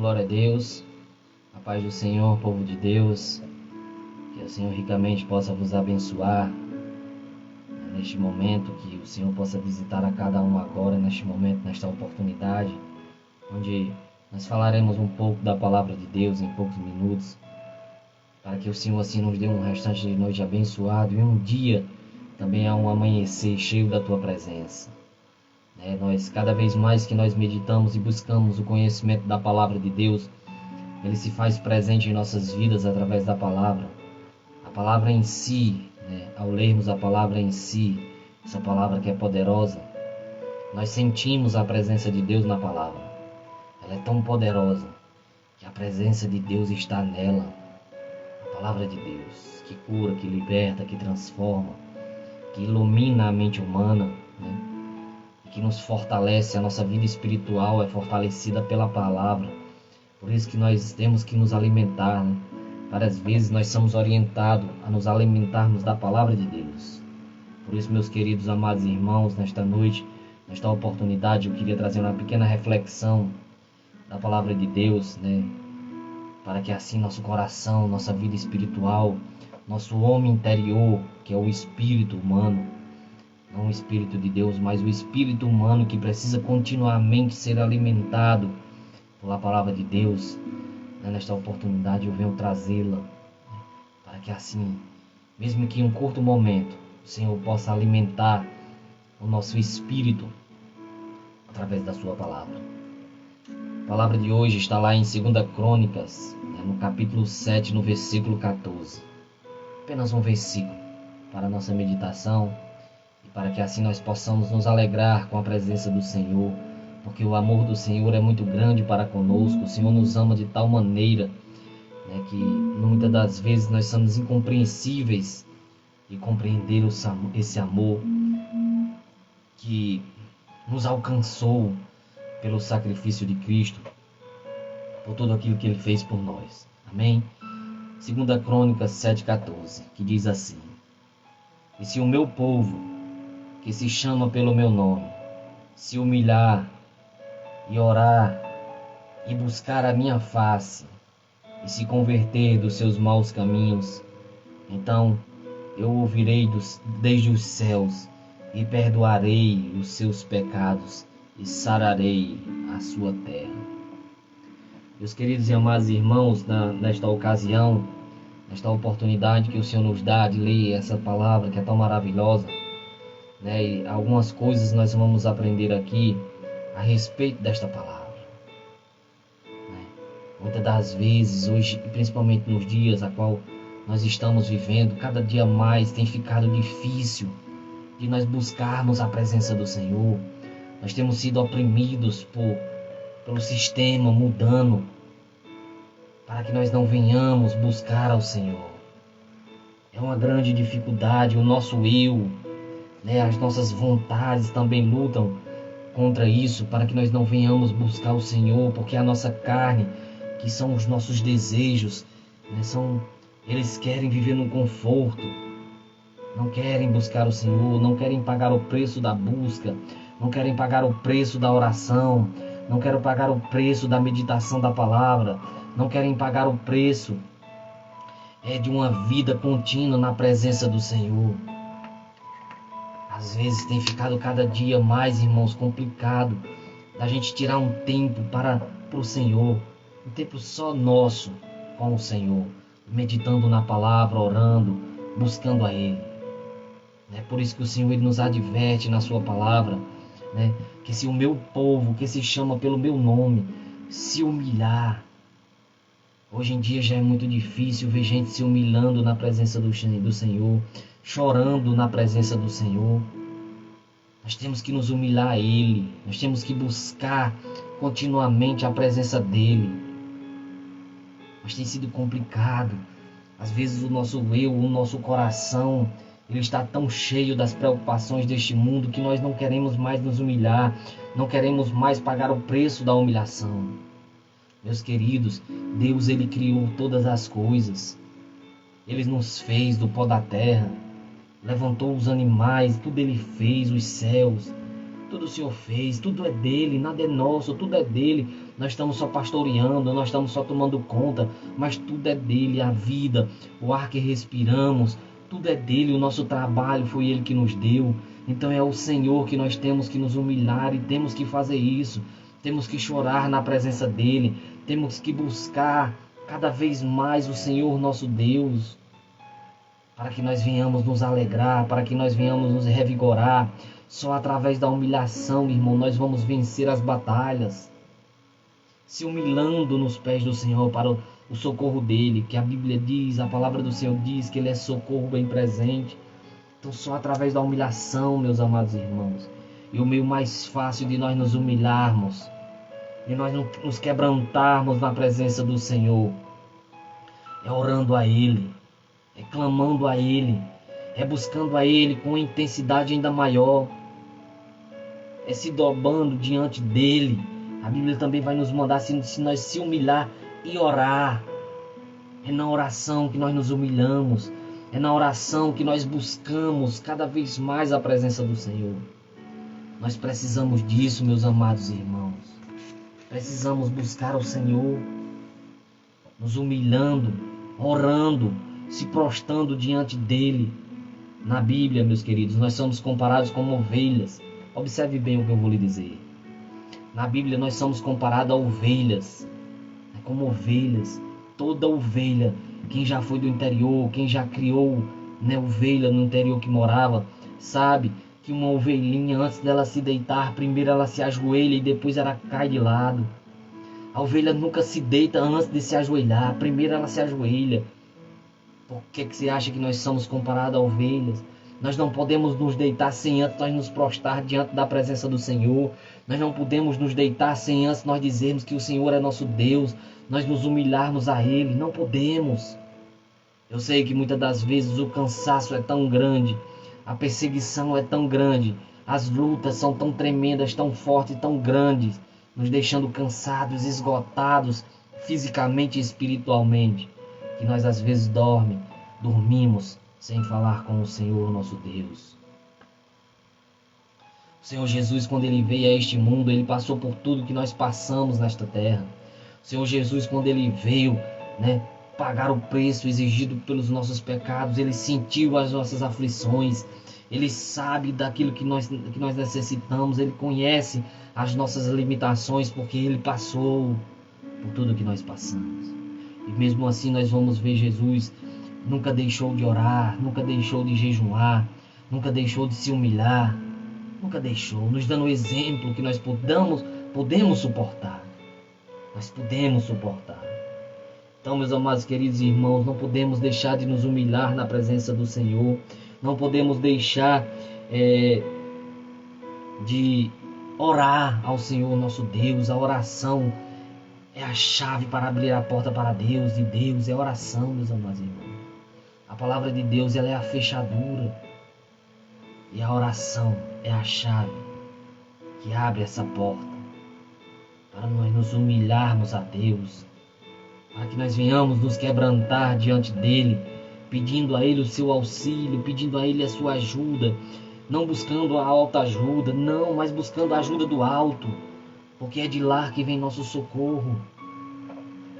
Glória a Deus, a paz do Senhor, povo de Deus, que o Senhor ricamente possa vos abençoar neste momento, que o Senhor possa visitar a cada um agora, neste momento, nesta oportunidade, onde nós falaremos um pouco da palavra de Deus em poucos minutos, para que o Senhor assim nos dê um restante de noite abençoado e um dia também a um amanhecer cheio da tua presença. Nós, cada vez mais que nós meditamos e buscamos o conhecimento da palavra de Deus, ele se faz presente em nossas vidas através da palavra. A palavra em si, ao lermos a palavra em si, essa palavra que é poderosa, nós sentimos a presença de Deus na palavra. Ela é tão poderosa que a presença de Deus está nela. A palavra de Deus, que cura, que liberta, que transforma, que ilumina a mente humana, e que nos fortalece. A nossa vida espiritual é fortalecida pela palavra. Por isso que nós temos que nos alimentar. Várias vezes nós somos orientados a nos alimentarmos da palavra de Deus. Por isso, meus queridos amados irmãos, nesta noite, nesta oportunidade, eu queria trazer uma pequena reflexão da palavra de Deus, para que assim nosso coração, nossa vida espiritual, nosso homem interior, que é o espírito humano, não o espírito de Deus, mas o espírito humano que precisa continuamente ser alimentado pela palavra de Deus, nesta oportunidade eu venho trazê-la, para que assim, mesmo que em um curto momento, o Senhor possa alimentar o nosso espírito através da sua palavra. A palavra de hoje está lá em 2 Crônicas, no capítulo 7, no versículo 14. Apenas um versículo para a nossa meditação e para que assim nós possamos nos alegrar com a presença do Senhor, porque o amor do Senhor é muito grande para conosco. O Senhor nos ama de tal maneira, que muitas das vezes nós somos incompreensíveis de compreender esse amor que nos alcançou pelo sacrifício de Cristo, por tudo aquilo que Ele fez por nós. Amém? 2 Crônicas 7,14, que diz assim: E se o meu povo, que se chama pelo meu nome, se humilhar e orar e buscar a minha face e se converter dos seus maus caminhos, então eu ouvirei desde os céus e perdoarei os seus pecados e sararei a sua terra. Meus queridos e amados irmãos, nesta ocasião, nesta oportunidade que o Senhor nos dá de ler essa palavra que é tão maravilhosa, e algumas coisas nós vamos aprender aqui a respeito desta palavra. Muitas das vezes, hoje, principalmente nos dias a qual nós estamos vivendo, cada dia mais tem ficado difícil de nós buscarmos a presença do Senhor. Nós temos sido oprimidos pelo sistema mudando, para que nós não venhamos buscar ao Senhor. É uma grande dificuldade. O nosso eu, as nossas vontades também lutam contra isso, para que nós não venhamos buscar o Senhor, porque a nossa carne, que são os nossos desejos, eles querem viver no conforto, não querem buscar o Senhor, não querem pagar o preço da busca, não querem pagar o preço da oração, não querem pagar o preço da meditação da palavra, não querem pagar o preço de uma vida contínua na presença do Senhor. Às vezes tem ficado cada dia mais, irmãos, complicado da gente tirar um tempo para o Senhor, um tempo só nosso com o Senhor, meditando na palavra, orando, buscando a Ele. É por isso que o Senhor ele nos adverte na sua palavra, que se o meu povo, que se chama pelo meu nome, se humilhar. Hoje em dia já é muito difícil ver gente se humilhando na presença do Senhor, chorando na presença do Senhor. Nós temos que nos humilhar a Ele, nós temos que buscar continuamente a presença dEle. Mas tem sido complicado. Às vezes o nosso eu, o nosso coração, ele está tão cheio das preocupações deste mundo que nós não queremos mais nos humilhar, não queremos mais pagar o preço da humilhação. Meus queridos, Deus ele criou todas as coisas. Ele nos fez do pó da terra, levantou os animais, tudo ele fez, os céus, tudo o Senhor fez, tudo é dele, nada é nosso, tudo é dele. nós estamos só pastoreando, nós estamos só tomando conta, mas tudo é dele, a vida, o ar que respiramos, tudo é dele, o nosso trabalho foi ele que nos deu. Então é o Senhor que nós temos que nos humilhar e temos que fazer isso. Temos que chorar na presença dele, temos que buscar cada vez mais o Senhor nosso Deus, para que nós venhamos nos alegrar, para que nós venhamos nos revigorar. Só através da humilhação, irmão, nós vamos vencer as batalhas. Se humilhando nos pés do Senhor para o socorro dele, que a Bíblia diz, a palavra do Senhor diz que ele é socorro bem presente. Então só através da humilhação, meus amados irmãos, e o meio mais fácil de nós nos humilharmos, de nós nos quebrantarmos na presença do Senhor, é orando a Ele, é clamando a Ele, é buscando a Ele com intensidade ainda maior, é se dobrando diante dEle. A Bíblia também vai nos mandar se nós se humilhar e orar. É na oração que nós nos humilhamos, é na oração que nós buscamos cada vez mais a presença do Senhor. Nós precisamos disso, meus amados irmãos. Precisamos buscar o Senhor, nos humilhando, orando, se prostrando diante dEle. Na Bíblia, meus queridos, nós somos comparados como ovelhas. Observe bem o que eu vou lhe dizer. Na Bíblia nós somos comparados a ovelhas. Como ovelhas. Toda ovelha, quem já foi do interior, quem já criou, ovelha no interior que morava, sabe que uma ovelhinha, antes dela se deitar, primeiro ela se ajoelha e depois ela cai de lado. A ovelha nunca se deita antes de se ajoelhar, primeiro ela se ajoelha. Por que você acha que nós somos comparados a ovelhas? Nós não podemos nos deitar sem antes nós nos prostrar diante da presença do Senhor. Nós não podemos nos deitar sem antes nós dizermos que o Senhor é nosso Deus, nós nos humilharmos a Ele. Não podemos. Eu sei que muitas das vezes o cansaço é tão grande, a perseguição é tão grande, as lutas são tão tremendas, tão fortes, tão grandes, nos deixando cansados, esgotados, fisicamente e espiritualmente, que nós às vezes dormimos sem falar com o Senhor nosso Deus. O Senhor Jesus, quando Ele veio a este mundo, Ele passou por tudo que nós passamos nesta terra. O Senhor Jesus, quando Ele veio, pagar o preço exigido pelos nossos pecados, Ele sentiu as nossas aflições, Ele sabe daquilo que nós necessitamos, Ele conhece as nossas limitações, porque Ele passou por tudo que nós passamos. E mesmo assim nós vamos ver Jesus nunca deixou de orar, nunca deixou de jejuar, nunca deixou de se humilhar, nunca deixou, nos dando o exemplo que nós podemos suportar. Nós podemos suportar. Então, meus amados queridos irmãos, não podemos deixar de nos humilhar na presença do Senhor. Não podemos deixar de orar ao Senhor nosso Deus. A oração é a chave para abrir a porta para Deus. E Deus é a oração, meus amados irmãos. A palavra de Deus, ela é a fechadura. E a oração é a chave que abre essa porta para nós nos humilharmos a Deus, para que nós venhamos nos quebrantar diante dEle, pedindo a Ele o seu auxílio, pedindo a Ele a sua ajuda, não buscando a autoajuda, não, mas buscando a ajuda do alto, porque é de lá que vem nosso socorro.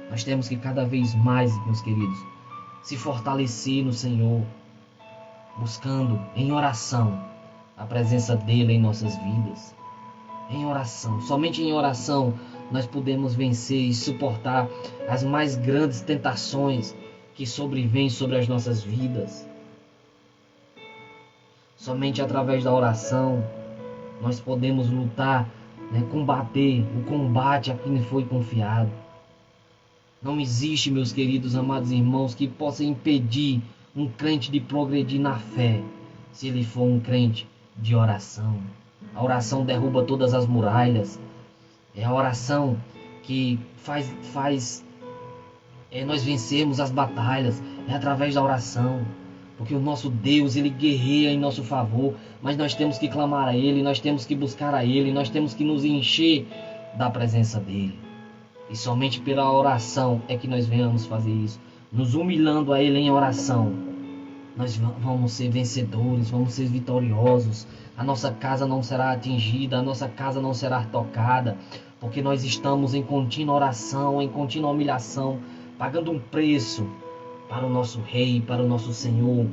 Nós temos que cada vez mais, meus queridos, se fortalecer no Senhor, buscando em oração a presença dEle em nossas vidas. Em oração, somente em oração nós podemos vencer e suportar as mais grandes tentações que sobrevêm sobre as nossas vidas. Somente através da oração nós podemos lutar, combater o combate a quem foi confiado. Não existe, meus queridos amados irmãos, que possa impedir um crente de progredir na fé, se ele for um crente de oração. A oração derruba todas as muralhas. É a oração que faz nós vencermos as batalhas. É através da oração. Porque o nosso Deus, Ele guerreia em nosso favor. Mas nós temos que clamar a Ele, nós temos que buscar a Ele, nós temos que nos encher da presença dEle. E somente pela oração é que nós venhamos fazer isso. Nos humilhando a Ele em oração, nós vamos ser vencedores, vamos ser vitoriosos. A nossa casa não será atingida, a nossa casa não será tocada, porque nós estamos em contínua oração, em contínua humilhação, pagando um preço para o nosso Rei, para o nosso Senhor,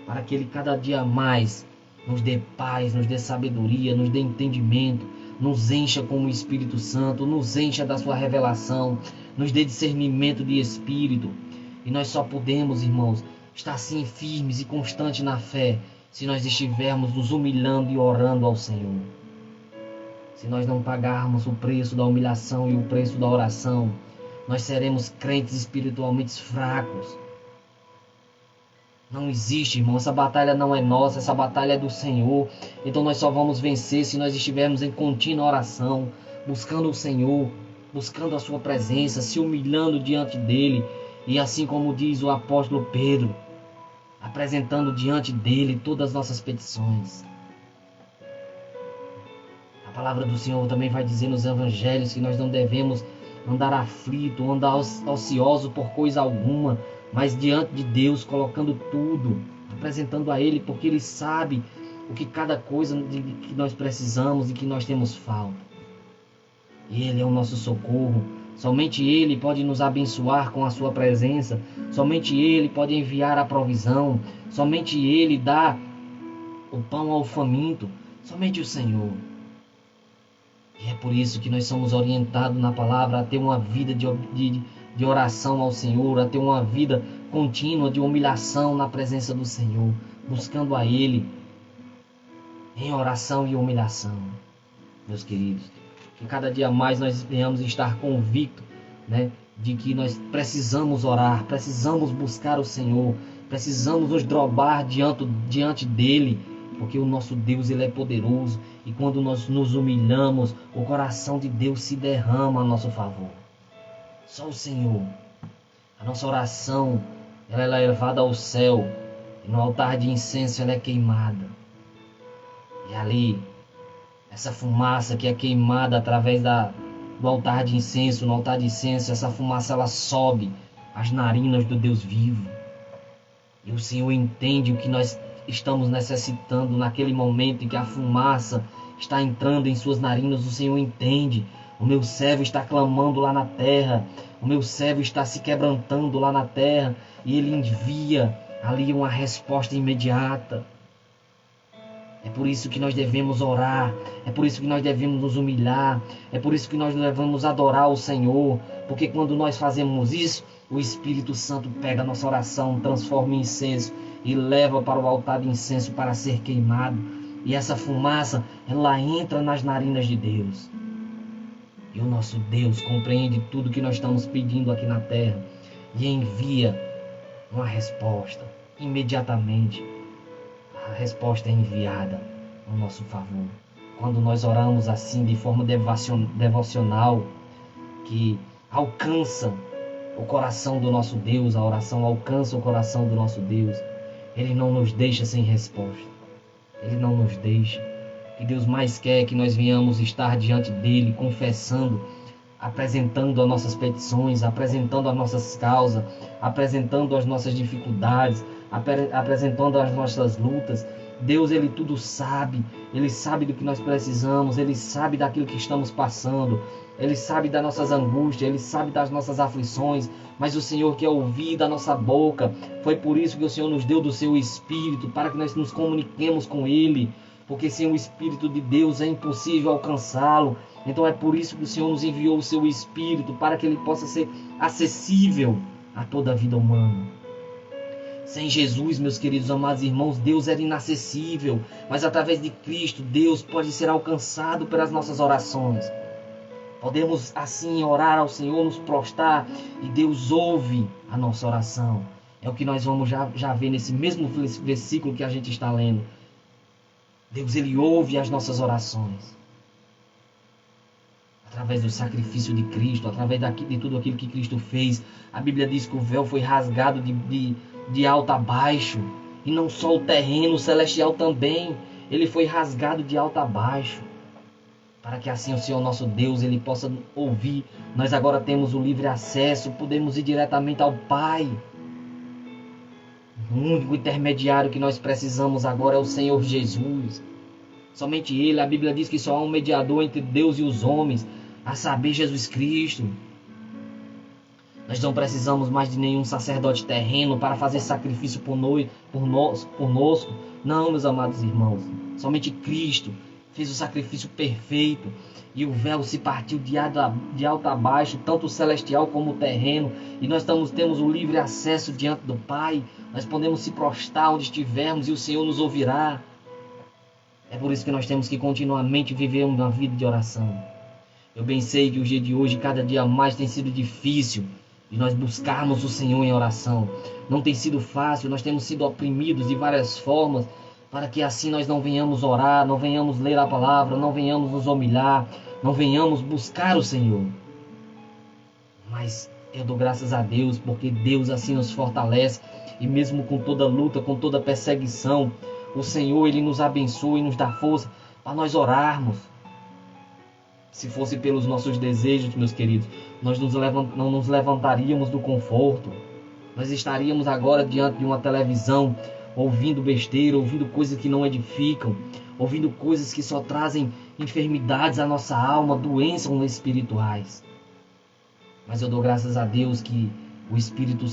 para que Ele cada dia mais nos dê paz, nos dê sabedoria, nos dê entendimento, nos encha com o Espírito Santo, nos encha da sua revelação, nos dê discernimento de espírito. E nós só podemos, irmãos, estar assim firmes e constantes na fé, se nós estivermos nos humilhando e orando ao Senhor. Se nós não pagarmos o preço da humilhação e o preço da oração, nós seremos crentes espiritualmente fracos. Não existe, irmão, essa batalha não é nossa, essa batalha é do Senhor. Então nós só vamos vencer se nós estivermos em contínua oração, buscando o Senhor, buscando a sua presença, se humilhando diante dele. E assim como diz o apóstolo Pedro, apresentando diante dele todas as nossas petições. A palavra do Senhor também vai dizer nos evangelhos que nós não devemos andar aflito, andar ocioso por coisa alguma, mas diante de Deus, colocando tudo, apresentando a Ele, porque Ele sabe o que cada coisa que nós precisamos e que nós temos falta. Ele é o nosso socorro. Somente Ele pode nos abençoar com a sua presença. Somente Ele pode enviar a provisão. Somente Ele dá o pão ao faminto. Somente o Senhor. E é por isso que nós somos orientados na palavra a ter uma vida de oração ao Senhor, a ter uma vida contínua de humilhação na presença do Senhor, buscando a Ele em oração e humilhação. Meus queridos, que cada dia mais nós venhamos estar convictos, de que nós precisamos orar, precisamos buscar o Senhor, precisamos nos dobrar diante dEle, porque o nosso Deus, Ele é poderoso, e quando nós nos humilhamos, o coração de Deus se derrama a nosso favor. Só o Senhor. A nossa oração, ela é levada ao céu, e no altar de incenso ela é queimada. E ali, essa fumaça que é queimada através do altar de incenso, no altar de incenso, essa fumaça ela sobe às narinas do Deus vivo. E o Senhor entende o que nós estamos necessitando naquele momento em que a fumaça está entrando em suas narinas. O Senhor entende. O meu servo está clamando lá na terra. O meu servo está se quebrantando lá na terra. E Ele envia ali uma resposta imediata. É por isso que nós devemos orar. É por isso que nós devemos nos humilhar. É por isso que nós devemos adorar o Senhor. Porque quando nós fazemos isso, o Espírito Santo pega a nossa oração, transforma em incenso e leva para o altar de incenso para ser queimado. E essa fumaça, ela entra nas narinas de Deus. E o nosso Deus compreende tudo que nós estamos pedindo aqui na terra e envia uma resposta imediatamente. A resposta é enviada ao nosso favor. Quando nós oramos assim de forma devocional, que alcança o coração do nosso Deus, a oração alcança o coração do nosso Deus, Ele não nos deixa sem resposta. Ele não nos deixa. E Deus mais quer que nós venhamos estar diante dEle, confessando, apresentando as nossas petições, apresentando as nossas causas, apresentando as nossas dificuldades, apresentando as nossas lutas. Deus, Ele tudo sabe. Ele sabe do que nós precisamos. Ele sabe daquilo que estamos passando. Ele sabe das nossas angústias. Ele sabe das nossas aflições. Mas o Senhor quer ouvir da nossa boca. Foi por isso que o Senhor nos deu do seu Espírito, para que nós nos comuniquemos com Ele. Porque sem o Espírito de Deus é impossível alcançá-lo. Então é por isso que o Senhor nos enviou o seu Espírito, para que Ele possa ser acessível a toda a vida humana. Sem Jesus, meus queridos amados irmãos, Deus era inacessível. Mas através de Cristo, Deus pode ser alcançado pelas nossas orações. Podemos assim orar ao Senhor, nos prostrar, e Deus ouve a nossa oração. É o que nós vamos já ver nesse mesmo versículo que a gente está lendo. Deus, Ele ouve as nossas orações. Através do sacrifício de Cristo, através de tudo aquilo que Cristo fez. A Bíblia diz que o véu foi rasgado de alto a baixo. E não só o terreno, o celestial também. Ele foi rasgado de alto a baixo. Para que assim o Senhor nosso Deus, Ele possa ouvir. Nós agora temos o livre acesso, podemos ir diretamente ao Pai. O único intermediário que nós precisamos agora é o Senhor Jesus. Somente Ele. A Bíblia diz que só há um mediador entre Deus e os homens, a saber, Jesus Cristo. Nós não precisamos mais de nenhum sacerdote terreno para fazer sacrifício conosco. Não, meus amados irmãos. Somente Cristo fez o sacrifício perfeito. E o véu se partiu de alto a baixo, tanto o celestial como o terreno. E nós temos o livre acesso diante do Pai. Nós podemos se prostrar onde estivermos e o Senhor nos ouvirá. É por isso que nós temos que continuamente viver uma vida de oração. Eu bem sei que o dia de hoje, cada dia mais, tem sido difícil de nós buscarmos o Senhor em oração. Não tem sido fácil, nós temos sido oprimidos de várias formas, para que assim nós não venhamos orar, não venhamos ler a palavra, não venhamos nos humilhar, não venhamos buscar o Senhor. Mas eu dou graças a Deus, porque Deus assim nos fortalece, e mesmo com toda luta, com toda perseguição, o Senhor, Ele nos abençoa e nos dá força para nós orarmos. Se fosse pelos nossos desejos, meus queridos, nós não nos levantaríamos do conforto. Nós estaríamos agora diante de uma televisão, ouvindo besteira, ouvindo coisas que não edificam, ouvindo coisas que só trazem enfermidades à nossa alma, doenças espirituais. Mas eu dou graças a Deus que o Espírito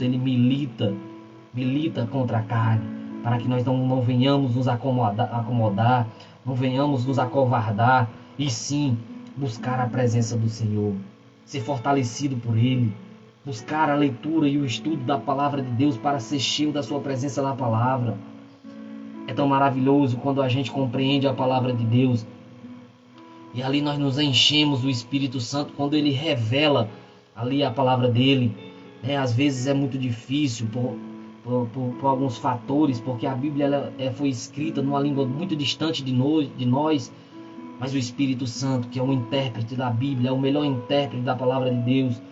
ele milita contra a carne, para que nós não venhamos nos acomodar, não venhamos nos acovardar, e sim buscar a presença do Senhor, ser fortalecido por Ele, buscar a leitura e o estudo da palavra de Deus para ser cheio da sua presença na palavra. É tão maravilhoso quando a gente compreende a palavra de Deus, e ali nós nos enchemos do Espírito Santo, quando Ele revela ali a palavra dEle. Às vezes é muito difícil por alguns fatores, porque a Bíblia foi escrita numa língua muito distante de nós, mas o Espírito Santo, que é o intérprete da Bíblia, é o melhor intérprete da palavra de Deus.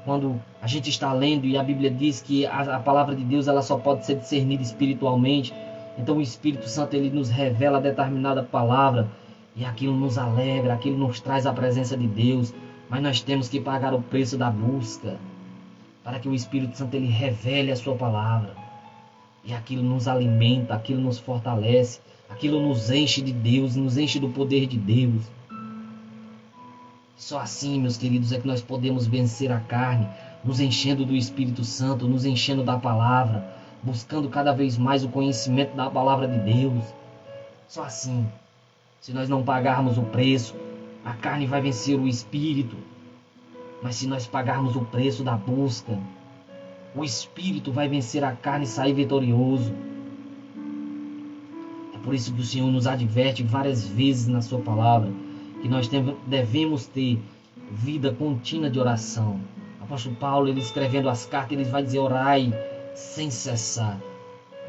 Quando a gente está lendo e a Bíblia diz que a palavra de Deus ela só pode ser discernida espiritualmente, então o Espírito Santo ele nos revela determinada palavra e aquilo nos alegra, aquilo nos traz a presença de Deus, mas nós temos que pagar o preço da busca, para que o Espírito Santo ele revele a sua palavra. E aquilo nos alimenta, aquilo nos fortalece, aquilo nos enche de Deus, nos enche do poder de Deus. Só assim, meus queridos, é que nós podemos vencer a carne, nos enchendo do Espírito Santo, nos enchendo da palavra, buscando cada vez mais o conhecimento da palavra de Deus. Só assim, se nós não pagarmos o preço, a carne vai vencer o Espírito. Mas se nós pagarmos o preço da busca, o Espírito vai vencer a carne e sair vitorioso. É por isso que o Senhor nos adverte várias vezes na sua palavra, que nós devemos ter vida contínua de oração. O apóstolo Paulo, ele escrevendo as cartas, ele vai dizer: orai sem cessar.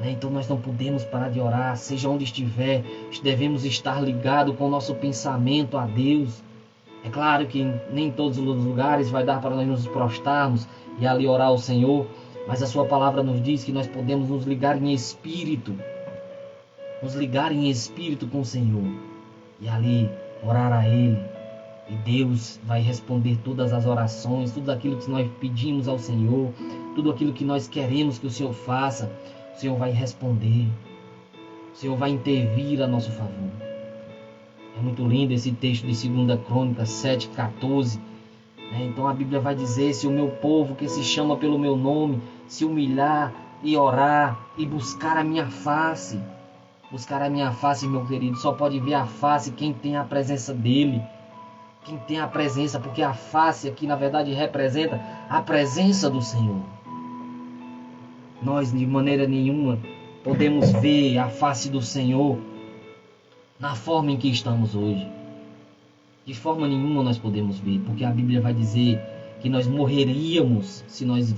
Então nós não podemos parar de orar, seja onde estiver, devemos estar ligados com o nosso pensamento a Deus. É claro que nem em todos os lugares vai dar para nós nos prostrarmos e ali orar ao Senhor, mas a sua palavra nos diz que nós podemos nos ligar em espírito, com o Senhor e ali orar a Ele, e Deus vai responder todas as orações, tudo aquilo que nós pedimos ao Senhor, tudo aquilo que nós queremos que o Senhor faça, o Senhor vai responder, o Senhor vai intervir a nosso favor. É muito lindo esse texto de 2 Crônicas 7:14. Então a Bíblia vai dizer: se o meu povo que se chama pelo meu nome se humilhar e orar e buscar a minha face. Buscar a minha face, meu querido, só pode ver a face quem tem a presença dele. Quem tem a presença, porque a face aqui na verdade representa a presença do Senhor. Nós de maneira nenhuma podemos ver a face do Senhor na forma em que estamos hoje. De forma nenhuma nós podemos ver, porque a Bíblia vai dizer que nós morreríamos se nós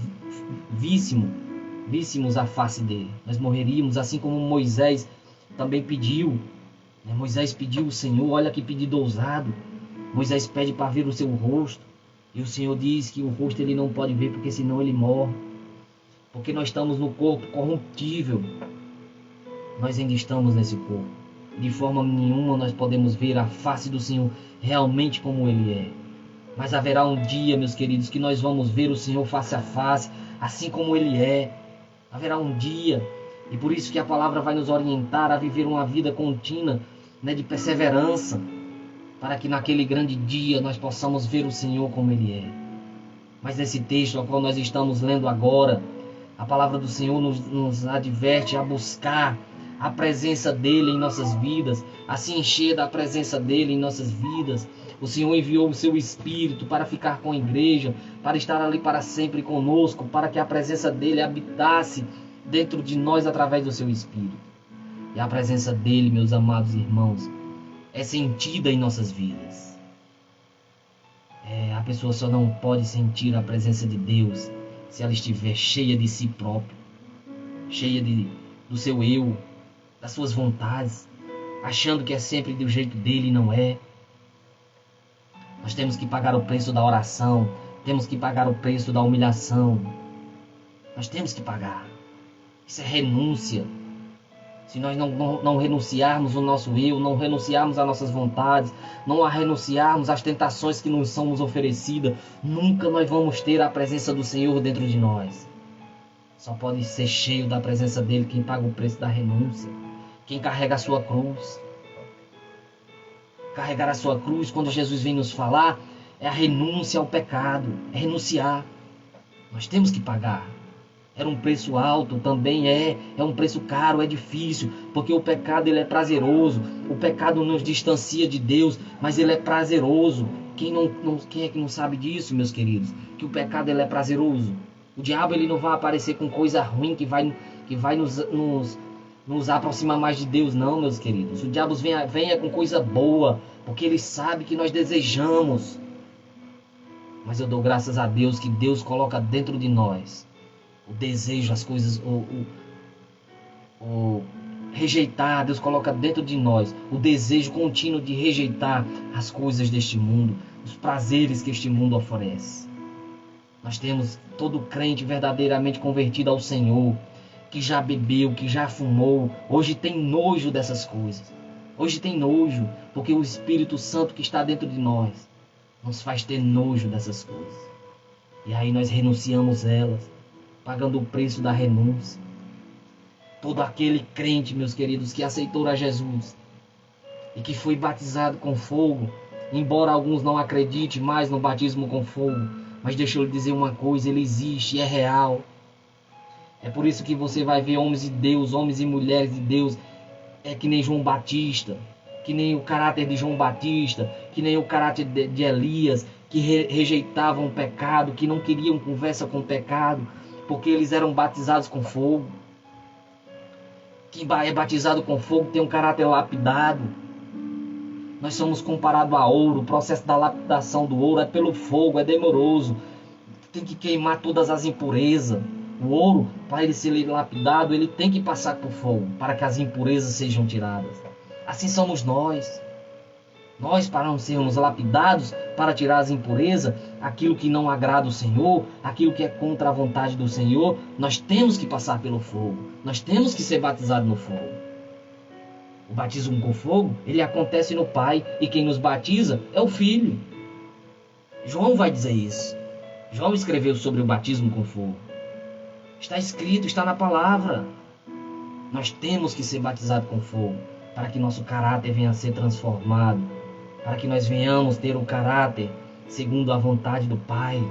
víssemos a face dele. Nós morreríamos, assim como Moisés também pediu. Moisés pediu ao Senhor, olha que pedido ousado. Moisés pede para ver o seu rosto, e o Senhor diz que o rosto ele não pode ver, porque senão ele morre. Porque nós estamos no corpo corruptível. Nós ainda estamos nesse corpo. De forma nenhuma nós podemos ver a face do Senhor realmente como Ele é. Mas haverá um dia, meus queridos, que nós vamos ver o Senhor face a face, assim como Ele é. Haverá um dia, e por isso que a palavra vai nos orientar a viver uma vida contínua, de perseverança, para que naquele grande dia nós possamos ver o Senhor como Ele é. Mas nesse texto ao qual nós estamos lendo agora, a palavra do Senhor nos adverte a buscar a presença dEle em nossas vidas, a se encher da presença dEle em nossas vidas. O Senhor enviou o seu Espírito para ficar com a igreja, para estar ali para sempre conosco, para que a presença dEle habitasse dentro de nós através do seu Espírito. E a presença dEle, meus amados irmãos, é sentida em nossas vidas. A pessoa só não pode sentir a presença de Deus se ela estiver cheia de si própria, cheia do seu eu, das suas vontades, achando que é sempre do jeito dele e não é. Nós temos que pagar o preço da oração, temos que pagar o preço da humilhação. Nós temos que pagar. Isso é renúncia. Se nós não renunciarmos o nosso eu, não renunciarmos às nossas vontades, não renunciarmos às tentações que nos são oferecidas, nunca nós vamos ter a presença do Senhor dentro de nós. Só pode ser cheio da presença dEle quem paga o preço da renúncia, quem carrega a sua cruz. Carregar a sua cruz, quando Jesus vem nos falar, é a renúncia ao pecado, é renunciar. Nós temos que pagar. Era um preço alto, também é um preço caro, é difícil, porque o pecado ele é prazeroso. O pecado nos distancia de Deus, mas ele é prazeroso. Quem é que não sabe disso, meus queridos? Que o pecado ele é prazeroso. O diabo ele não vai aparecer com coisa ruim que vai nos aproximar mais de Deus, não, meus queridos. O diabo venha com coisa boa, porque ele sabe que nós desejamos. Mas eu dou graças a Deus que Deus coloca dentro de nós o desejo, as coisas, o rejeitar. Deus coloca dentro de nós o desejo contínuo de rejeitar as coisas deste mundo, os prazeres que este mundo oferece. Nós temos todo crente verdadeiramente convertido ao Senhor, que já bebeu, que já fumou, hoje tem nojo dessas coisas. Hoje tem nojo, porque o Espírito Santo que está dentro de nós nos faz ter nojo dessas coisas. E aí nós renunciamos elas, pagando o preço da renúncia. Todo aquele crente, meus queridos, que aceitou a Jesus e que foi batizado com fogo, embora alguns não acreditem mais no batismo com fogo, mas deixa eu lhe dizer uma coisa, ele existe, é real. É por isso que você vai ver homens de Deus, homens e mulheres de Deus, que nem João Batista, que nem o caráter de João Batista, que nem o caráter de Elias, que rejeitavam o pecado, que não queriam conversa com o pecado, porque eles eram batizados com fogo. Quem é batizado com fogo tem um caráter lapidado. Nós somos comparados a ouro. O processo da lapidação do ouro é pelo fogo, é demoroso. Tem que queimar todas as impurezas. O ouro, para ele ser lapidado, ele tem que passar por fogo, para que as impurezas sejam tiradas. Assim somos nós. Nós, para não sermos lapidados, para tirar as impurezas, aquilo que não agrada o Senhor, aquilo que é contra a vontade do Senhor, nós temos que passar pelo fogo. Nós temos que ser batizados no fogo. O batismo com fogo, ele acontece no Pai, e quem nos batiza é o Filho. João vai dizer isso. João escreveu sobre o batismo com fogo. Está escrito, está na palavra. Nós temos que ser batizados com fogo, para que nosso caráter venha a ser transformado, para que nós venhamos ter o caráter segundo a vontade do Pai.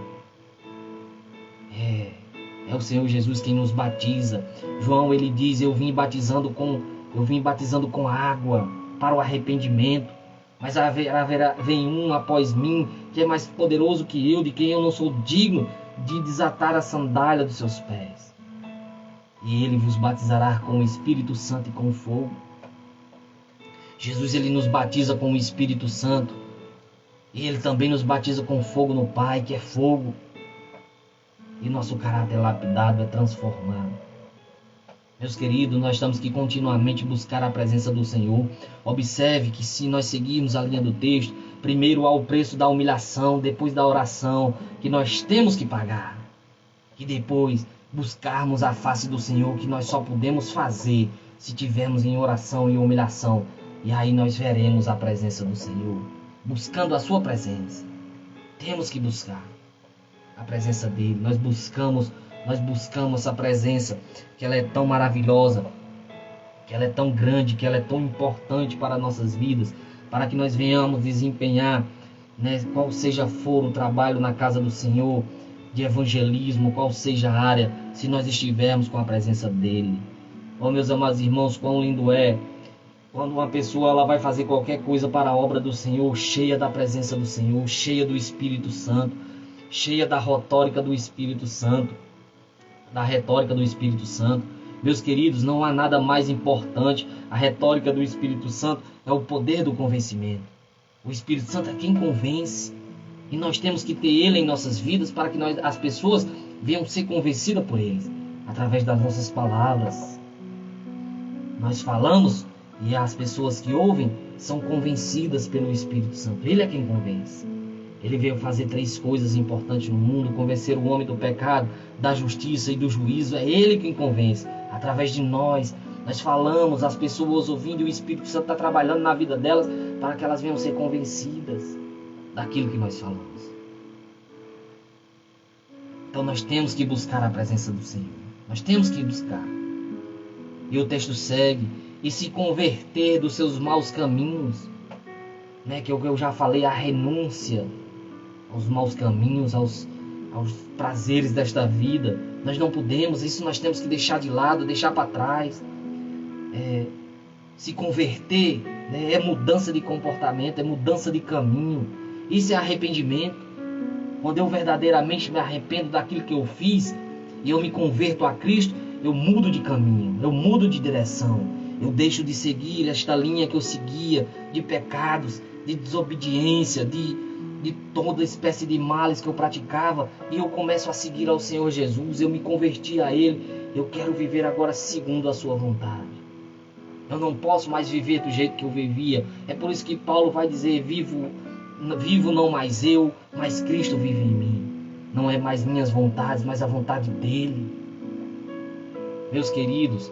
É o Senhor Jesus quem nos batiza. João ele diz, eu vim batizando com água para o arrependimento, mas vem um após mim que é mais poderoso que eu, de quem eu não sou digno de desatar a sandália dos seus pés. E ele vos batizará com o Espírito Santo e com fogo. Jesus ele nos batiza com o Espírito Santo. E ele também nos batiza com fogo no Pai, que é fogo. E nosso caráter lapidado é transformado. Meus queridos, nós temos que continuamente buscar a presença do Senhor. Observe que se nós seguirmos a linha do texto, primeiro há o preço da humilhação, depois da oração, que nós temos que pagar. E depois buscarmos a face do Senhor, que nós só podemos fazer se tivermos em oração e humilhação. E aí nós veremos a presença do Senhor, buscando a sua presença. Temos que buscar a presença dele. Nós buscamos essa presença, que ela é tão maravilhosa, que ela é tão grande, que ela é tão importante para nossas vidas. para que nós venhamos desempenhar, né, qual seja for o trabalho na casa do Senhor, de evangelismo, qual seja a área, se nós estivermos com a presença dele. Oh, meus amados irmãos, quão lindo é quando uma pessoa ela vai fazer qualquer coisa para a obra do Senhor, cheia da presença do Senhor, cheia do Espírito Santo, cheia da retórica do Espírito Santo, da retórica do Espírito Santo. Meus queridos, não há nada mais importante. A retórica do Espírito Santo é o poder do convencimento. O Espírito Santo é quem convence. E nós temos que ter ele em nossas vidas para que as pessoas venham ser convencidas por ele, através das nossas palavras. Nós falamos e as pessoas que ouvem são convencidas pelo Espírito Santo. Ele é quem convence. Ele veio fazer 3 coisas importantes no mundo: convencer o homem do pecado, da justiça e do juízo. É ele quem convence. Através de nós falamos, as pessoas ouvindo, e o Espírito Santo está trabalhando na vida delas para que elas venham ser convencidas daquilo que nós falamos. Então nós temos que buscar a presença do Senhor. Nós temos que buscar. E o texto segue: e se converter dos seus maus caminhos, né, que eu já falei, a renúncia aos maus caminhos, aos prazeres desta vida. Nós não podemos, isso nós temos que deixar de lado, deixar para trás. Se converter, né, é mudança de comportamento, é mudança de caminho. Isso é arrependimento. Quando eu verdadeiramente me arrependo daquilo que eu fiz e eu me converto a Cristo, eu mudo de caminho, eu mudo de direção. Eu deixo de seguir esta linha que eu seguia, de pecados, de desobediência, de toda espécie de males que eu praticava, e eu começo a seguir ao Senhor Jesus. Eu me converti a Ele. Eu quero viver agora segundo a sua vontade. Eu não posso mais viver do jeito que eu vivia. É por isso que Paulo vai dizer: vivo não mais eu, mas Cristo vive em mim. Não é mais minhas vontades, mas a vontade dEle. Meus queridos,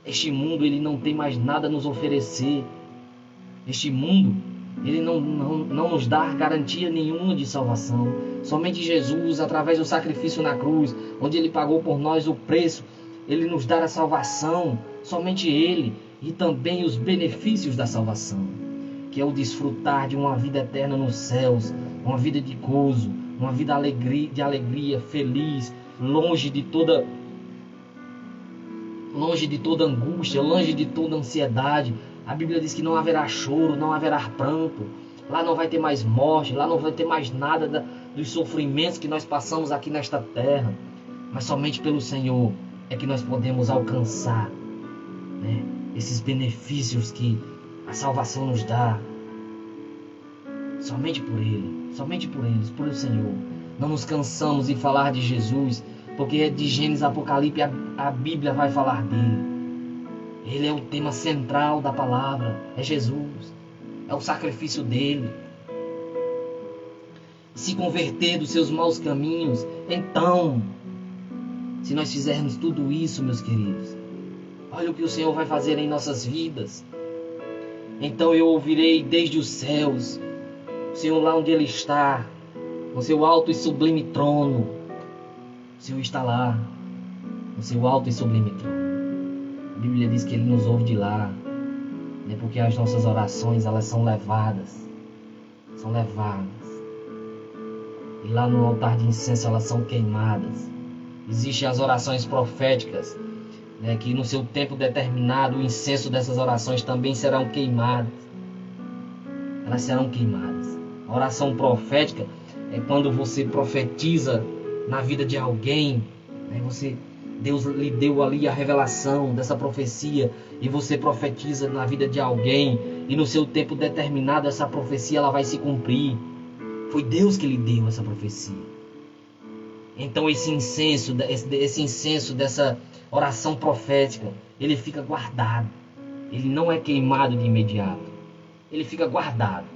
este mundo ele não tem mais nada a nos oferecer. Este mundo ele não nos dá garantia nenhuma de salvação. Somente Jesus, através do sacrifício na cruz, onde Ele pagou por nós o preço, Ele nos dá a salvação. Somente Ele, e também os benefícios da salvação, que é o desfrutar de uma vida eterna nos céus, uma vida de gozo, uma vida de alegria, feliz, longe de toda angústia, longe de toda ansiedade. A Bíblia diz que não haverá choro, não haverá pranto. Lá não vai ter mais morte, lá não vai ter mais nada dos sofrimentos que nós passamos aqui nesta terra. Mas somente pelo Senhor é que nós podemos alcançar, né, esses benefícios que a salvação nos dá. Somente por Ele, por o Senhor. Não nos cansamos de falar de Jesus, porque de Gênesis a Apocalipse a Bíblia vai falar dele. Ele é o tema central da palavra, é Jesus, é o sacrifício dele. Se converter dos seus maus caminhos. Então, se nós fizermos tudo isso, meus queridos, olha o que o Senhor vai fazer em nossas vidas. Então eu ouvirei desde os céus, o Senhor lá onde Ele está, no seu alto e sublime trono. O Senhor está lá, no seu alto e sublime trono. A Bíblia diz que Ele nos ouve de lá, né? Porque as nossas orações, elas são levadas. E lá no altar de incenso elas são queimadas. Existem as orações proféticas, né? Que no seu tempo determinado o incenso dessas orações também serão queimadas. Elas serão queimadas. A oração profética é quando você profetiza na vida de alguém, né? Deus lhe deu ali a revelação dessa profecia e você profetiza na vida de alguém, e no seu tempo determinado essa profecia ela vai se cumprir. Foi Deus que lhe deu essa profecia. Então esse incenso dessa oração profética, ele fica guardado. Ele não é queimado de imediato. Ele fica guardado.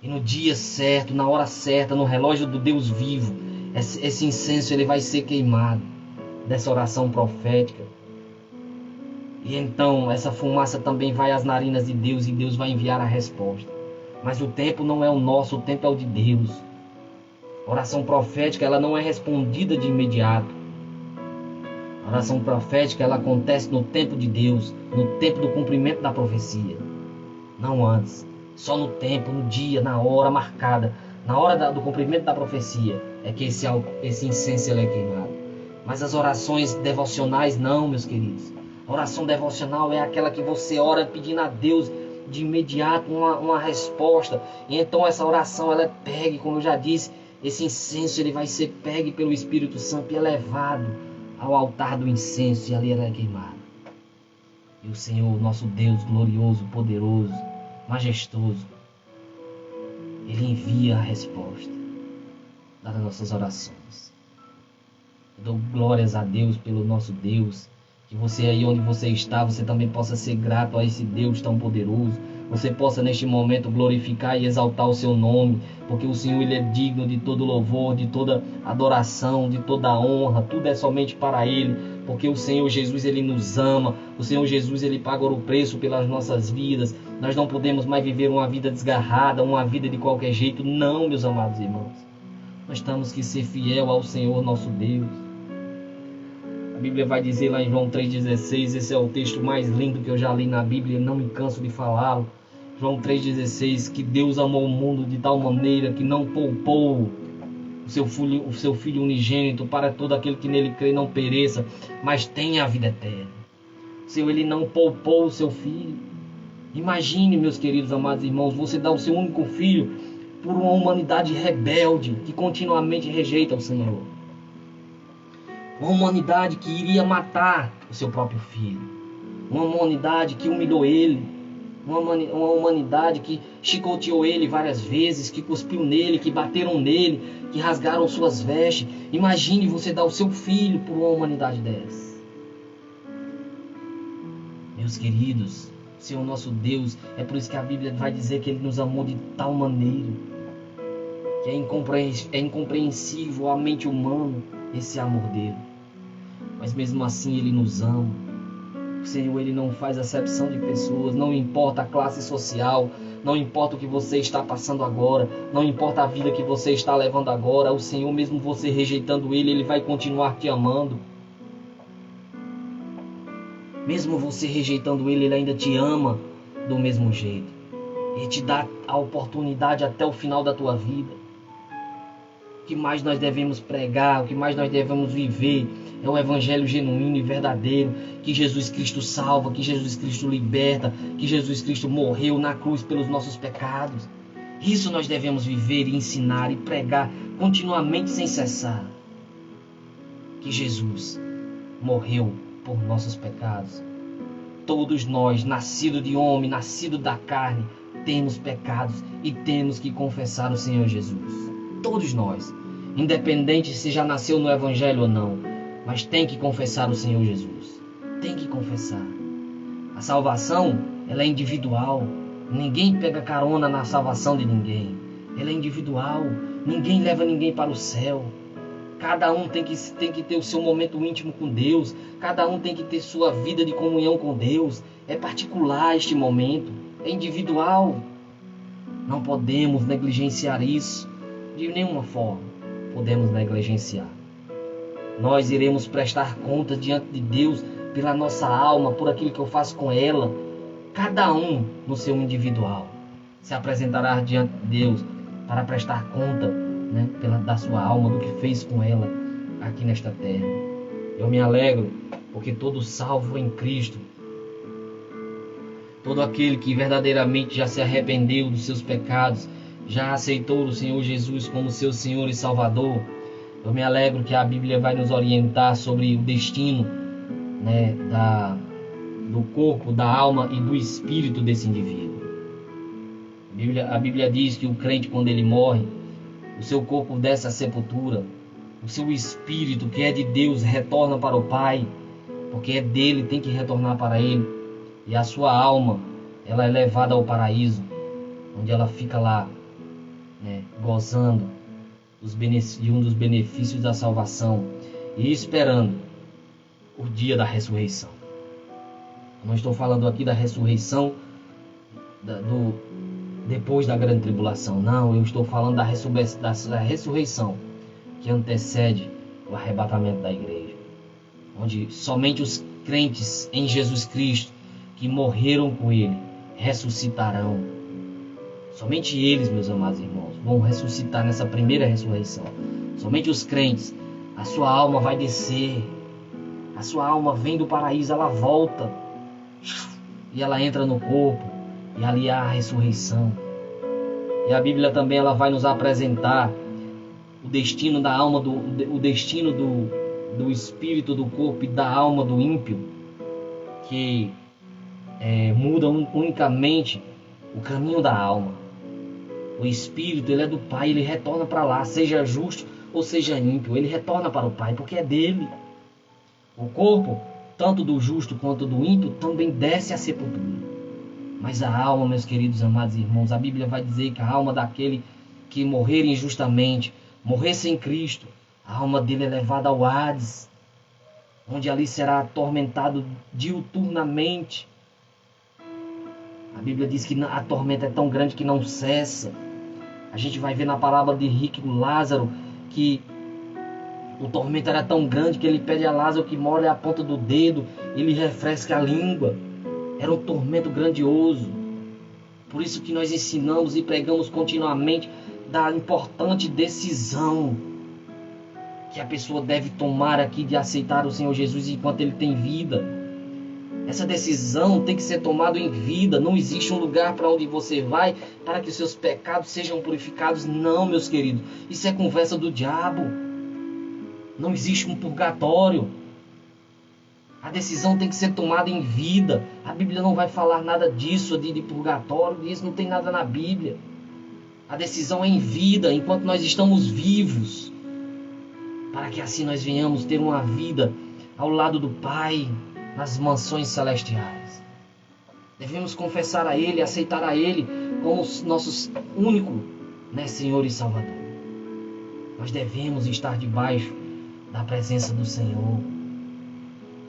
E no dia certo, na hora certa, no relógio do Deus vivo, esse incenso ele vai ser queimado dessa oração profética. E então essa fumaça também vai às narinas de Deus, e Deus vai enviar a resposta. Mas o tempo não é o nosso, o tempo é o de Deus. A oração profética ela não é respondida de imediato. A oração profética ela acontece no tempo de Deus, no tempo do cumprimento da profecia. não antes. Só no tempo, no dia, na hora marcada, na hora do cumprimento da profecia, é que esse incenso ele é queimado. Mas as orações devocionais não, meus queridos. A oração devocional é aquela que você ora pedindo a Deus de imediato uma resposta. E então essa oração, ela é pegue, como eu já disse, esse incenso ele vai ser pegue pelo Espírito Santo e elevado ao altar do incenso, e ali ela é queimada. E o Senhor, nosso Deus glorioso, poderoso, majestoso, Ele envia a resposta das nossas orações. Eu dou glórias a Deus pelo nosso Deus. Que você aí onde você está, você também possa ser grato a esse Deus tão poderoso. Você possa neste momento glorificar e exaltar o seu nome, porque o Senhor ele é digno de todo louvor, de toda adoração, de toda honra. Tudo é somente para Ele, porque o Senhor Jesus ele nos ama. O Senhor Jesus ele pagou o preço pelas nossas vidas. Nós não podemos mais viver uma vida desgarrada, uma vida de qualquer jeito. Não, meus amados irmãos. Nós temos que ser fiel ao Senhor nosso Deus. A Bíblia vai dizer lá em João 3,16, esse é o texto mais lindo que eu já li na Bíblia, não me canso de falá-lo. João 3,16, que Deus amou o mundo de tal maneira que não poupou o seu Filho unigênito para todo aquele que nele crê não pereça, mas tenha a vida eterna. O Senhor, Ele não poupou o seu Filho. Imagine, meus queridos amados irmãos, você dá o seu único Filho por uma humanidade rebelde que continuamente rejeita o Senhor. Uma humanidade que iria matar o seu próprio filho. Uma humanidade que humilhou ele. Uma humanidade que chicoteou ele várias vezes, que cuspiu nele, que bateram nele, que rasgaram suas vestes. Imagine você dar o seu filho por uma humanidade dessa. Meus queridos, Senhor nosso Deus, é por isso que a Bíblia vai dizer que Ele nos amou de tal maneira que é incompreensível à mente humana esse amor dele. Mas mesmo assim Ele nos ama. O Senhor Ele não faz acepção de pessoas, não importa a classe social, não importa o que você está passando agora, não importa a vida que você está levando agora, o Senhor, mesmo você rejeitando Ele, Ele vai continuar te amando. Mesmo você rejeitando Ele, Ele ainda te ama do mesmo jeito. Ele te dá a oportunidade até o final da tua vida. O que mais nós devemos pregar, o que mais nós devemos viver é o evangelho genuíno e verdadeiro, que Jesus Cristo salva, que Jesus Cristo liberta, que Jesus Cristo morreu na cruz pelos nossos pecados. Isso nós devemos viver e ensinar e pregar continuamente sem cessar. Que Jesus morreu por nossos pecados. Todos nós, nascidos de homem, nascidos da carne, temos pecados e temos que confessar o Senhor Jesus. Todos nós, independente se já nasceu no Evangelho ou não, mas tem que confessar o Senhor Jesus. Tem que confessar. A salvação, ela é individual. Ninguém pega carona na salvação de ninguém. Ela é individual. Ninguém leva ninguém para o céu. Cada um tem que ter o seu momento íntimo com Deus. Cada um tem que ter sua vida de comunhão com Deus. É particular este momento. É individual. Não podemos negligenciar isso. De nenhuma forma podemos negligenciar. Nós iremos prestar contas diante de Deus pela nossa alma, por aquilo que eu faço com ela. Cada um no seu individual se apresentará diante de Deus para prestar conta, da sua alma, do que fez com ela aqui nesta terra. Eu me alegro porque todo salvo em Cristo, todo aquele que verdadeiramente já se arrependeu dos seus pecados, já aceitou o Senhor Jesus como seu Senhor e Salvador, eu me alegro que a Bíblia vai nos orientar sobre o destino, do corpo, da alma e do espírito desse indivíduo. A Bíblia diz que o crente, quando ele morre, o seu corpo desce à sepultura, o seu espírito, que é de Deus, retorna para o Pai, porque é dele, tem que retornar para Ele, e a sua alma, ela é levada ao paraíso, onde ela fica lá, gozando de um dos benefícios da salvação e esperando o dia da ressurreição. Eu não estou falando aqui da ressurreição depois da grande tribulação, não, eu estou falando da ressurreição que antecede o arrebatamento da igreja, onde somente os crentes em Jesus Cristo que morreram com Ele ressuscitarão. Somente eles, meus amados irmãos, vão ressuscitar nessa primeira ressurreição. Somente os crentes. A sua alma vai descer. A sua alma vem do paraíso, ela volta. E ela entra no corpo. E ali há a ressurreição. E a Bíblia também ela vai nos apresentar o destino da alma, o destino do espírito, do corpo e da alma do ímpio, que muda unicamente o caminho da alma. O espírito, ele é do Pai, ele retorna para lá, seja justo ou seja ímpio, ele retorna para o Pai, porque é dele. O corpo, tanto do justo quanto do ímpio, também desce à sepultura. Mas a alma, meus queridos amados irmãos, a Bíblia vai dizer que a alma daquele que morrer injustamente, morrer sem Cristo, a alma dele é levada ao Hades, onde ali será atormentado diuturnamente. A Bíblia diz que a tormenta é tão grande que não cessa. A gente vai ver na parábola de rico Lázaro que o tormento era tão grande que ele pede a Lázaro que molhe a ponta do dedo e lhe refresque a língua. Era um tormento grandioso. Por isso que nós ensinamos e pregamos continuamente da importante decisão que a pessoa deve tomar aqui de aceitar o Senhor Jesus enquanto ele tem vida. Essa decisão tem que ser tomada em vida. Não existe um lugar para onde você vai para que os seus pecados sejam purificados. Não, meus queridos. Isso é conversa do diabo. Não existe um purgatório. A decisão tem que ser tomada em vida. A Bíblia não vai falar nada disso, de purgatório. Disso não tem nada na Bíblia. A decisão é em vida, enquanto nós estamos vivos. Para que assim nós venhamos ter uma vida ao lado do Pai, nas mansões celestiais. Devemos confessar a Ele, aceitar a Ele como nosso único, Senhor e Salvador. Nós devemos estar debaixo da presença do Senhor.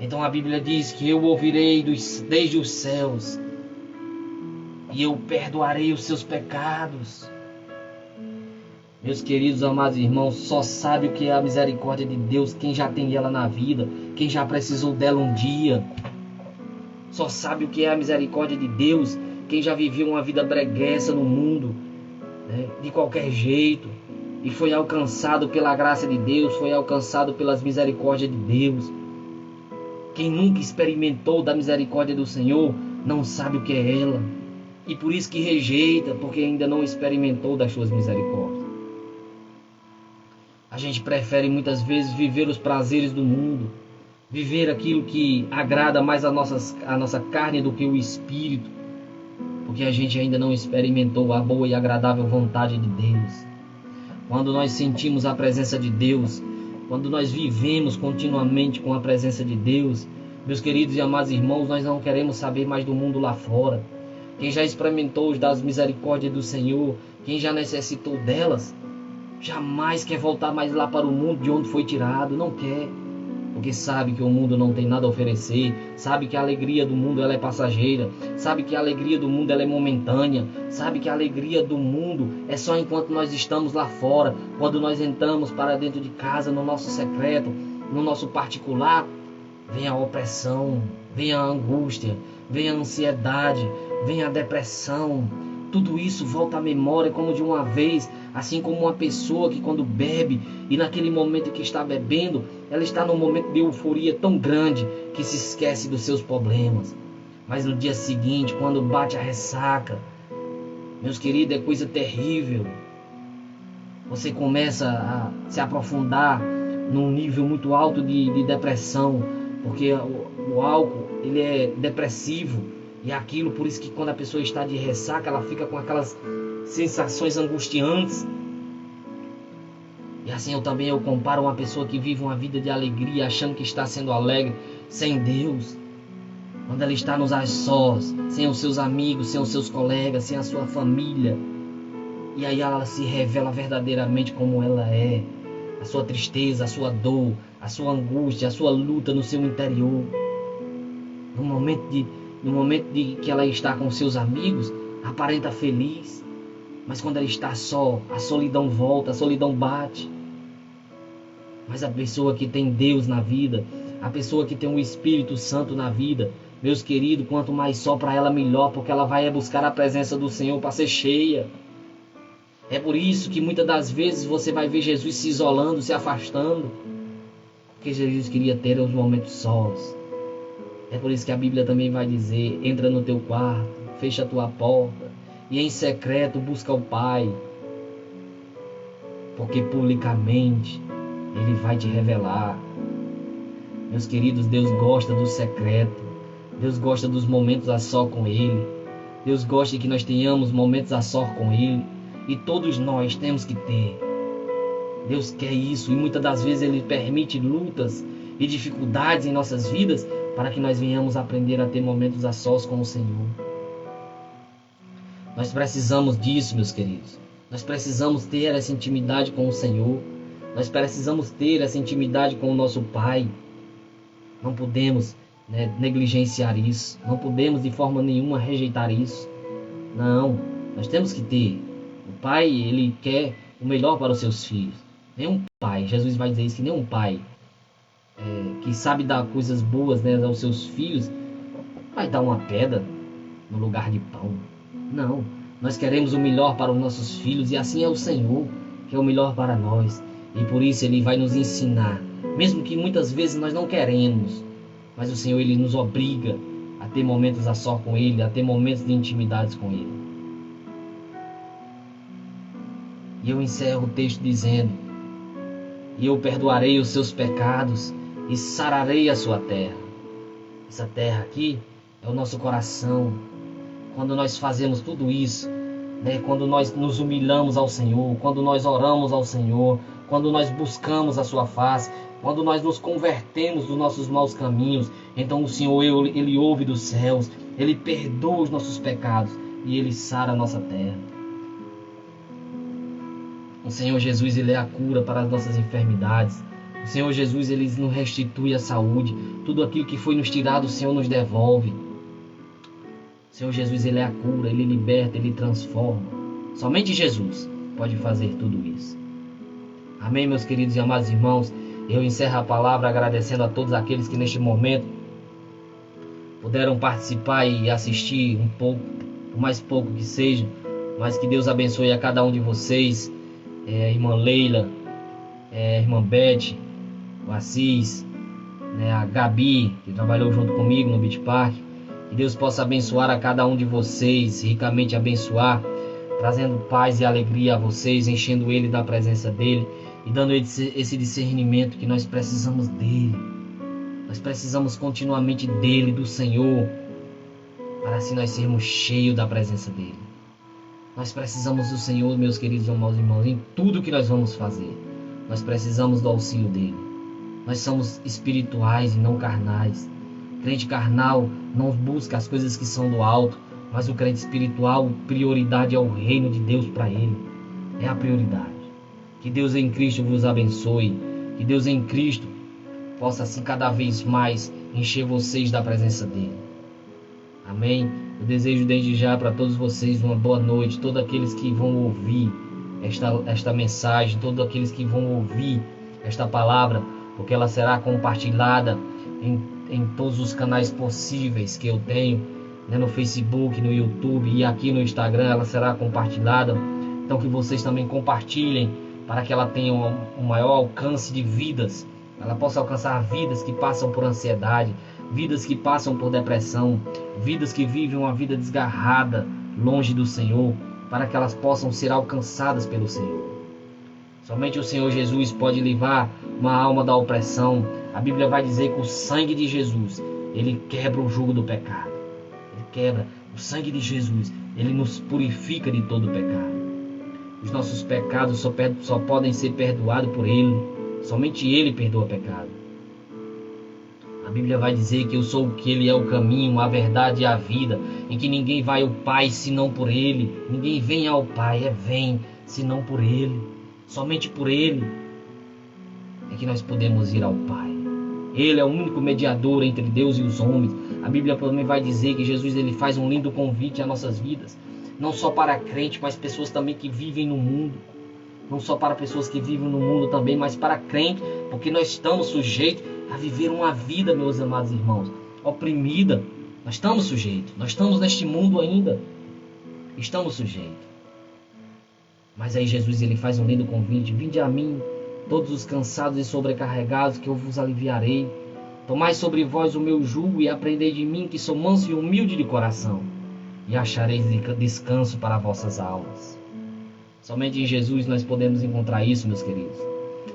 Então a Bíblia diz que eu ouvirei desde os céus e eu perdoarei os seus pecados. Meus queridos amados irmãos, só sabe o que é a misericórdia de Deus quem já tem ela na vida, quem já precisou dela um dia. Só sabe o que é a misericórdia de Deus quem já viveu uma vida breguessa no mundo, de qualquer jeito, e foi alcançado pela graça de Deus, foi alcançado pelas misericórdias de Deus. Quem nunca experimentou da misericórdia do Senhor não sabe o que é ela, e por isso que rejeita, porque ainda não experimentou das suas misericórdias. A gente prefere muitas vezes viver os prazeres do mundo, viver aquilo que agrada mais a nossa carne do que o espírito, porque a gente ainda não experimentou a boa e agradável vontade de Deus. Quando nós sentimos a presença de Deus, quando nós vivemos continuamente com a presença de Deus, meus queridos e amados irmãos, nós não queremos saber mais do mundo lá fora. Quem já experimentou das misericórdias do Senhor, quem já necessitou delas, jamais quer voltar mais lá para o mundo de onde foi tirado, não quer. Porque sabe que o mundo não tem nada a oferecer, sabe que a alegria do mundo ela é passageira, sabe que a alegria do mundo ela é momentânea, sabe que a alegria do mundo é só enquanto nós estamos lá fora. Quando nós entramos para dentro de casa, no nosso secreto, no nosso particular, vem a opressão, vem a angústia, vem a ansiedade, vem a depressão. Tudo isso volta à memória como de uma vez, assim como uma pessoa que quando bebe e naquele momento que está bebendo, ela está num momento de euforia tão grande que se esquece dos seus problemas. Mas no dia seguinte, quando bate a ressaca, meus queridos, é coisa terrível. Você começa a se aprofundar num nível muito alto de depressão, porque o álcool ele é depressivo. E aquilo, por isso que quando a pessoa está de ressaca, ela fica com aquelas sensações angustiantes. E assim eu comparo uma pessoa que vive uma vida de alegria, achando que está sendo alegre, sem Deus. Quando ela está nos sós, sem os seus amigos, sem os seus colegas, sem a sua família. E aí ela se revela verdadeiramente como ela é. A sua tristeza, a sua dor, a sua angústia, a sua luta no seu interior. No momento de que ela está com seus amigos, aparenta feliz. Mas quando ela está só, a solidão volta, a solidão bate. Mas a pessoa que tem Deus na vida, a pessoa que tem o Espírito Santo na vida, Meus queridos, quanto mais só para ela, melhor, porque ela vai buscar a presença do Senhor para ser cheia. É por isso que muitas das vezes você vai ver Jesus se isolando, se afastando, porque Jesus queria ter os momentos sós. É por isso que a Bíblia também vai dizer: entra no teu quarto, fecha a tua porta e em secreto busca o Pai, porque publicamente Ele vai te revelar. Meus queridos, Deus gosta do secreto. Deus gosta dos momentos a só com Ele. Deus gosta que nós tenhamos momentos a só com Ele. E todos nós temos que ter. Deus quer isso. E muitas das vezes Ele permite lutas e dificuldades em nossas vidas para que nós venhamos aprender a ter momentos a sós com o Senhor. Nós precisamos disso, meus queridos. Nós precisamos ter essa intimidade com o Senhor. Nós precisamos ter essa intimidade com o nosso Pai. Não podemos negligenciar isso. Não podemos de forma nenhuma rejeitar isso. Não, nós temos que ter. O Pai, Ele quer o melhor para os seus filhos. Nenhum pai, Jesus vai dizer isso, que nenhum pai que sabe dar coisas boas aos seus filhos vai dar uma pedra no lugar de pão. Não, nós queremos o melhor para os nossos filhos e assim é o Senhor, que é o melhor para nós. E por isso Ele vai nos ensinar, mesmo que muitas vezes nós não queremos, mas o Senhor, Ele nos obriga a ter momentos a só com Ele, a ter momentos de intimidades com Ele. E eu encerro o texto dizendo: e eu perdoarei os seus pecados e sararei a sua terra. Essa terra aqui é o nosso coração. Quando nós fazemos tudo isso, quando nós nos humilhamos ao Senhor, quando nós oramos ao Senhor, quando nós buscamos a sua face, quando nós nos convertemos dos nossos maus caminhos, então o Senhor, Ele ouve dos céus, Ele perdoa os nossos pecados e Ele sara a nossa terra. O Senhor Jesus, Ele é a cura para as nossas enfermidades. O Senhor Jesus, Ele nos restitui a saúde. Tudo aquilo que foi nos tirado, o Senhor nos devolve. O Senhor Jesus, Ele é a cura, Ele liberta, Ele transforma. Somente Jesus pode fazer tudo isso. Amém, meus queridos e amados irmãos. Eu encerro a palavra agradecendo a todos aqueles que neste momento puderam participar e assistir um pouco, por mais pouco que seja, mas que Deus abençoe a cada um de vocês. A irmã Leila, a irmã Beth, o Assis, a Gabi, que trabalhou junto comigo no Beach Park. Que Deus possa abençoar a cada um de vocês, ricamente abençoar, trazendo paz e alegria a vocês, enchendo ele da presença dele e dando esse discernimento que nós precisamos dele. Nós precisamos continuamente dele, do Senhor, para assim nós sermos cheios da presença dele. Nós precisamos do Senhor, meus queridos irmãos, em tudo que nós vamos fazer. Nós precisamos do auxílio dele. Nós somos espirituais e não carnais. O crente carnal não busca as coisas que são do alto, mas o crente espiritual, prioridade é o reino de Deus para ele. É a prioridade. Que Deus em Cristo vos abençoe. Que Deus em Cristo possa assim cada vez mais encher vocês da presença dele. Amém? Eu desejo desde já para todos vocês uma boa noite. Todos aqueles que vão ouvir esta mensagem, todos aqueles que vão ouvir esta palavra, porque ela será compartilhada em todos os canais possíveis que eu tenho, no Facebook, no YouTube e aqui no Instagram ela será compartilhada. Então que vocês também compartilhem para que ela tenha um maior alcance de vidas. Ela possa alcançar vidas que passam por ansiedade, vidas que passam por depressão, vidas que vivem uma vida desgarrada, longe do Senhor, para que elas possam ser alcançadas pelo Senhor. Somente o Senhor Jesus pode livrar uma alma da opressão. A Bíblia vai dizer que o sangue de Jesus, ele quebra o jugo do pecado. Ele quebra o sangue de Jesus, ele nos purifica de todo o pecado. Os nossos pecados só podem ser perdoados por ele. Somente ele perdoa pecado. A Bíblia vai dizer que eu sou que ele é o caminho, a verdade e a vida, em que ninguém vai ao Pai senão por ele. Ninguém vem ao Pai, vem senão por ele. Somente por ele é que nós podemos ir ao Pai. Ele é o único mediador entre Deus e os homens. A Bíblia também vai dizer que Jesus ele faz um lindo convite às nossas vidas. Não só para crentes, mas pessoas também que vivem no mundo. Não só para pessoas que vivem no mundo também, mas para crentes, porque nós estamos sujeitos a viver uma vida, meus amados irmãos, oprimida. Nós estamos sujeitos. Nós estamos neste mundo ainda. Estamos sujeitos. Mas aí Jesus ele faz um lindo convite. Vinde a mim, todos os cansados e sobrecarregados, que eu vos aliviarei. Tomai sobre vós o meu jugo e aprendei de mim, que sou manso e humilde de coração, e achareis descanso para vossas almas. Somente em Jesus nós podemos encontrar isso, meus queridos.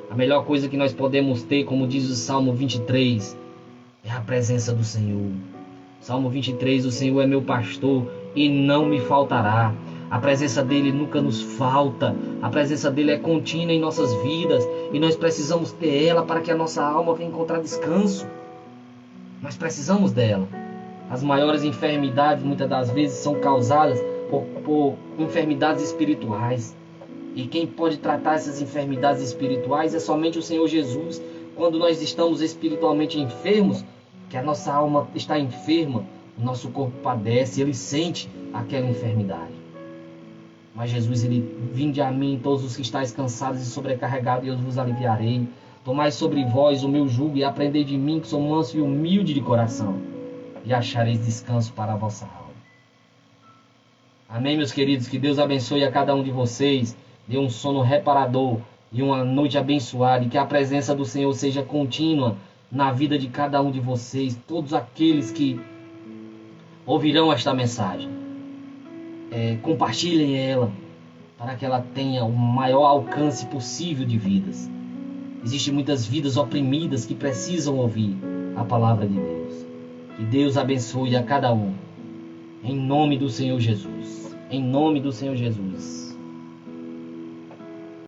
A melhor coisa que nós podemos ter, como diz o Salmo 23, é a presença do Senhor. Salmo 23, o Senhor é meu pastor e não me faltará. A presença dele nunca nos falta. A presença dele é contínua em nossas vidas e nós precisamos ter ela para que a nossa alma venha encontrar descanso. Nós precisamos dela. As maiores enfermidades muitas das vezes são causadas por enfermidades espirituais. E quem pode tratar essas enfermidades espirituais é somente o Senhor Jesus. Quando nós estamos espiritualmente enfermos, que a nossa alma está enferma, o nosso corpo padece, ele sente aquela enfermidade. Mas Jesus, ele: vinde a mim todos os que estáis cansados e sobrecarregados, e eu vos aliviarei. Tomai sobre vós o meu jugo e aprendei de mim, que sou manso e humilde de coração, e achareis descanso para a vossa alma. Amém, meus queridos? Que Deus abençoe a cada um de vocês, dê um sono reparador e uma noite abençoada, e que a presença do Senhor seja contínua na vida de cada um de vocês, todos aqueles que ouvirão esta mensagem. Compartilhem ela, para que ela tenha o maior alcance possível de vidas. Existem muitas vidas oprimidas que precisam ouvir a palavra de Deus. Que Deus abençoe a cada um. Em nome do Senhor Jesus. Em nome do Senhor Jesus.